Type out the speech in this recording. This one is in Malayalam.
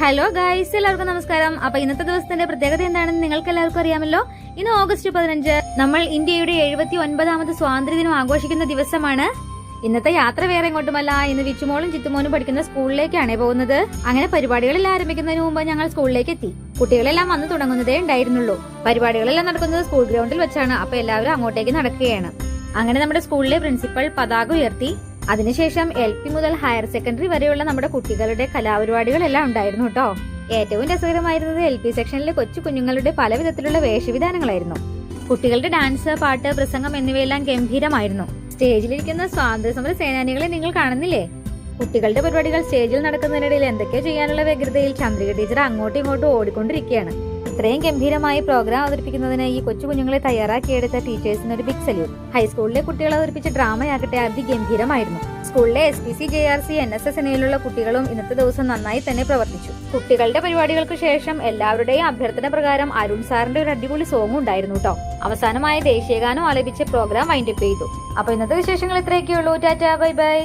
ഹലോ ഗൈസ്, എല്ലാവർക്കും നമസ്കാരം. അപ്പൊ ഇന്നത്തെ ദിവസത്തിന്റെ പ്രത്യേകത എന്താണെന്ന് നിങ്ങൾക്ക് എല്ലാവർക്കും അറിയാമല്ലോ. ഇന്ന് ഓഗസ്റ്റ് 15 നമ്മൾ ഇന്ത്യയുടെ 79ാമത് സ്വാതന്ത്ര്യദിനം ആഘോഷിക്കുന്ന ദിവസമാണ്. ഇന്നത്തെ യാത്ര വേറെ എങ്ങോട്ടുമല്ല, ഇന്ന് വിച്ചുമോളും ചിത്തുമോനും പഠിക്കുന്ന സ്കൂളിലേക്കാണ് പോകുന്നത്. അങ്ങനെ പരിപാടികളെല്ലാം ആരംഭിക്കുന്നതിന് മുമ്പ് ഞങ്ങൾ സ്കൂളിലേക്ക് എത്തി. കുട്ടികളെല്ലാം വന്നു തുടങ്ങുന്നതേ ഉണ്ടായിരുന്നുള്ളൂ. പരിപാടികളെല്ലാം നടക്കുന്നത് സ്കൂൾ ഗ്രൗണ്ടിൽ വെച്ചാണ്. അപ്പൊ എല്ലാവരും അങ്ങോട്ടേക്ക് നടക്കുകയാണ്. അങ്ങനെ നമ്മുടെ സ്കൂളിലെ പ്രിൻസിപ്പൽ പതാക ഉയർത്തി. അതിനുശേഷം LP മുതൽ ഹയർ സെക്കൻഡറി വരെയുള്ള നമ്മുടെ കുട്ടികളുടെ കലാപരിപാടികളെല്ലാം ഉണ്ടായിരുന്നു കേട്ടോ. ഏറ്റവും രസകരമായിരുന്നത് LP സെക്ഷനിലെ കൊച്ചു കുഞ്ഞുങ്ങളുടെ പല വിധത്തിലുള്ള വേഷവിധാനങ്ങളായിരുന്നു. കുട്ടികളുടെ ഡാൻസ്, പാട്ട്, പ്രസംഗം എന്നിവയെല്ലാം ഗംഭീരമായിരുന്നു. സ്റ്റേജിലിരിക്കുന്ന സ്വാതന്ത്ര്യ സമര സേനാനികളെ നിങ്ങൾ കാണുന്നില്ലേ? കുട്ടികളുടെ പരിപാടികൾ സ്റ്റേജിൽ നടക്കുന്നതിനിടയിൽ എന്തൊക്കെയോ ചെയ്യാനുള്ള വ്യഗ്രതയിൽ ചന്ദ്രിക ടീച്ചർ അങ്ങോട്ടും ഇങ്ങോട്ടും ഓടിക്കൊണ്ടിരിക്കുകയാണ്. ഇത്രയും ഗംഭീരമായി പ്രോഗ്രാം അവതരിപ്പിക്കുന്നതിന് ഈ കൊച്ചു കുഞ്ഞുങ്ങളെ തയ്യാറാക്കിയെടുത്ത ടീച്ചേഴ്സിന് ഒരു ബിഗ് സല്യൂട്ട്. ഹൈസ്കൂളിലെ കുട്ടികൾ അവതരിപ്പിച്ച ഡ്രാമയാകട്ടെ അതിഗംഭീരമായിരുന്നു. സ്കൂളിലെ SPC, JRC, NSS എന്നിവയിലുള്ള കുട്ടികളും ഇന്നത്തെ ദിവസം നന്നായി തന്നെ പ്രവർത്തിച്ചു. കുട്ടികളുടെ പരിപാടികൾക്ക് ശേഷം എല്ലാവരുടെയും അഭ്യർത്ഥന പ്രകാരം അരുൺ സാറിന്റെ ഒരു അടിപൊളി സോങ് ഉണ്ടായിരുന്നു കേട്ടോ. അവസാനമായ ദേശീയഗാനം ആലപിച്ച് പ്രോഗ്രാം വൈൻഡപ്പ് ചെയ്തു. അപ്പൊ ഇന്നത്തെ വിശേഷങ്ങൾ ഇത്രയൊക്കെയുള്ളൂ. Tata, bye bye.